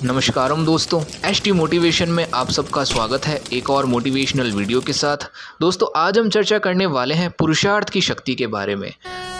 नमस्कारम दोस्तों, ST motivation में आप सबका स्वागत है एक और मोटिवेशनल वीडियो के साथ। दोस्तों आज हम चर्चा करने वाले हैं पुरुषार्थ की शक्ति के बारे में।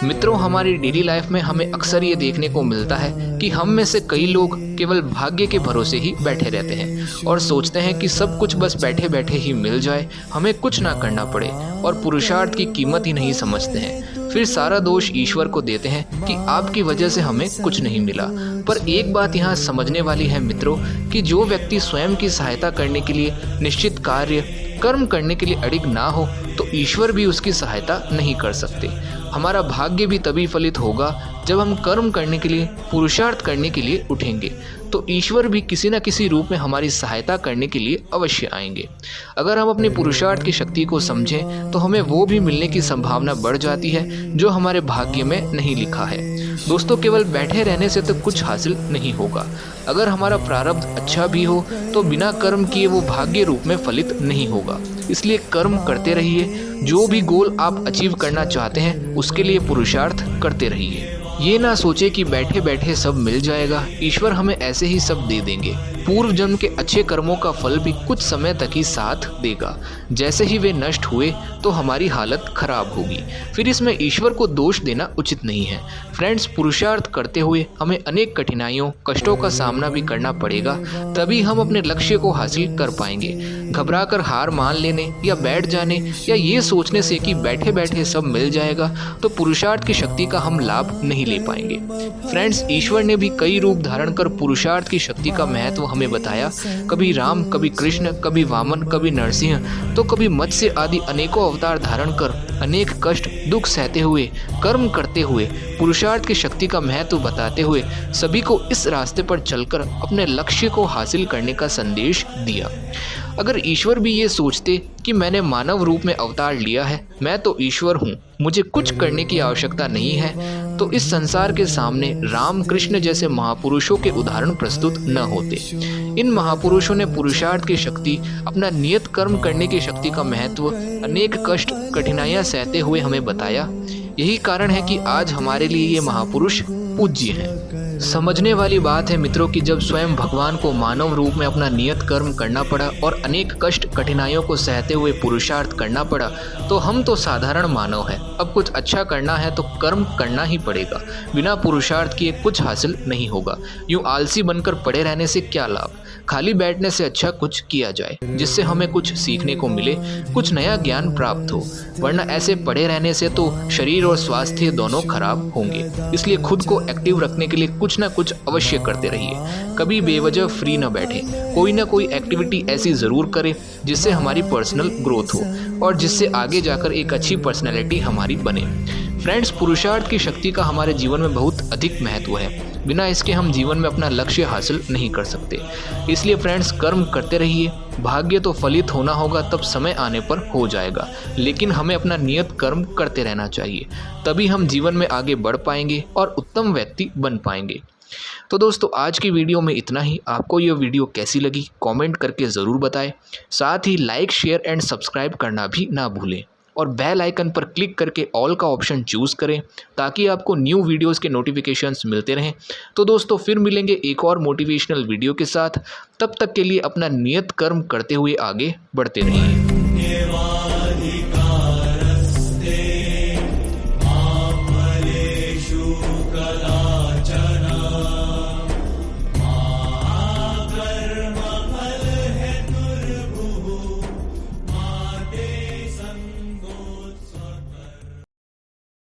मित्रों, हमारी डेली लाइफ में हमें अक्सर ये देखने को मिलता है कि हम में से कई लोग केवल भाग्य के भरोसे ही बैठे रहते हैं और सोचते हैं कि सब कुछ बस बैठे बैठे ही मिल जाए, हमें कुछ ना करना पड़े और पुरुषार्थ की कीमत ही नहीं समझते हैं। फिर सारा दोष ईश्वर को देते हैं कि आपकी वजह से हमें कुछ नहीं मिला। पर एक बात यहाँ समझने वाली है मित्रों कि जो व्यक्ति स्वयं की सहायता करने के लिए निश्चित कार्य कर्म करने के लिए अड़िग ना हो तो ईश्वर भी उसकी सहायता नहीं कर सकते। हमारा भाग्य भी तभी फलित होगा जब हम कर्म करने के लिए पुरुषार्थ करने के लिए उठेंगे, तो ईश्वर भी किसी न किसी रूप में हमारी सहायता करने के लिए अवश्य आएंगे। अगर हम अपने पुरुषार्थ की शक्ति को समझें तो हमें वो भी मिलने की संभावना बढ़ जाती है जो हमारे भाग्य में नहीं लिखा है। दोस्तों, केवल बैठे रहने से तो कुछ हासिल नहीं होगा। अगर हमारा प्रारब्ध अच्छा भी हो तो बिना कर्म किए वो भाग्य रूप में फलित नहीं होगा। इसलिए कर्म करते रहिए, जो भी गोल आप अचीव करना चाहते हैं उसके लिए पुरुषार्थ करते रहिए। ये ना सोचे कि बैठे बैठे सब मिल जाएगा, ईश्वर हमें ऐसे ही सब दे देंगे। पूर्व जन्म के अच्छे कर्मों का फल भी कुछ समय तक ही साथ देगा। जैसे ही वे नष्ट हुए तो हमारी हालत खराब होगी। फिर इसमें ईश्वर को दोष देना उचित नहीं है। फ्रेंड्स, पुरुषार्थ करते हुए हमें अनेक कठिनाइयों कष्टों का सामना भी करना पड़ेगा, तभी हम अपने लक्ष्य को हासिल कर पाएंगे। घबराकर हार मान लेने या बैठ जाने या ये सोचने से कि बैठे बैठे सब मिल जाएगा तो पुरुषार्थ की शक्ति का हम लाभ नहीं ले पाएंगे। फ्रेंड्स, ईश्वर ने भी कई रूप धारण कर पुरुषार्थ की शक्ति का महत्व हमें बताया। कभी राम, कभी कृष्ण, कभी वामन, कभी नरसिंह, तो कभी मत्स्य आदि अनेकों अवतार धारण कर अनेक कष्ट दुख सहते हुए कर्म करते हुए पुरुषार्थ की शक्ति का महत्व बताते हुए सभी को इस रास्ते पर चलकर अपने लक्ष्य को हासिल करने का संदेश दिया। अगर ईश्वर भी ये सोचते कि मैंने मानव रूप में अवतार लिया है, मैं तो ईश्वर हूँ, मुझे कुछ करने की आवश्यकता नहीं है, तो इस संसार के सामने राम कृष्ण जैसे महापुरुषों के उदाहरण प्रस्तुत न होते। इन महापुरुषों ने पुरुषार्थ की शक्ति, अपना नियत कर्म करने की शक्ति का महत्व, अनेक कष्ट कठिनाइयां सहते हुए हमें बताया। यही कारण है कि आज हमारे लिए ये महापुरुष पूज्य हैं। समझने वाली बात है मित्रों कि जब स्वयं भगवान को मानव रूप में अपना नियत कर्म करना पड़ा और अनेक कष्ट कठिनाइयों को सहते हुए पुरुषार्थ करना पड़ा, तो हम तो साधारण मानव हैं। अब कुछ अच्छा करना है तो कर्म करना ही पड़ेगा। बिना पुरुषार्थ किए कुछ हासिल नहीं होगा। यूं आलसी बनकर पड़े रहने से क्या लाभ? खाली बैठने से अच्छा कुछ किया जाए जिससे हमें कुछ सीखने को मिले, कुछ नया ज्ञान प्राप्त हो। वरना ऐसे पड़े रहने से तो शरीर और स्वास्थ्य दोनों खराब होंगे। इसलिए खुद को एक्टिव रखने के लिए कुछ ना कुछ अवश्य करते रहिए। कभी बेवजह फ्री न बैठे, कोई ना कोई एक्टिविटी ऐसी ज़रूर करें जिससे हमारी पर्सनल ग्रोथ हो और जिससे आगे जाकर एक अच्छी पर्सनैलिटी हमारी बने। फ्रेंड्स, पुरुषार्थ की शक्ति का हमारे जीवन में बहुत अधिक महत्व है। बिना इसके हम जीवन में अपना लक्ष्य हासिल नहीं कर सकते। इसलिए फ्रेंड्स, कर्म करते रहिए। भाग्य तो फलित होना होगा, तब समय आने पर हो जाएगा, लेकिन हमें अपना नियत कर्म करते रहना चाहिए। तभी हम जीवन में आगे बढ़ पाएंगे और उत्तम व्यक्ति बन पाएंगे। तो दोस्तों, आज की वीडियो में इतना ही। आपको यह वीडियो कैसी लगी कमेंट करके ज़रूर बताएं। साथ ही लाइक, शेयर एंड सब्सक्राइब करना भी ना भूलें और बेल आइकन पर क्लिक करके ऑल का ऑप्शन चूज़ करें ताकि आपको न्यू वीडियोस के नोटिफिकेशंस मिलते रहें। तो दोस्तों, फिर मिलेंगे एक और मोटिवेशनल वीडियो के साथ। तब तक के लिए अपना नियत कर्म करते हुए आगे बढ़ते रहिए।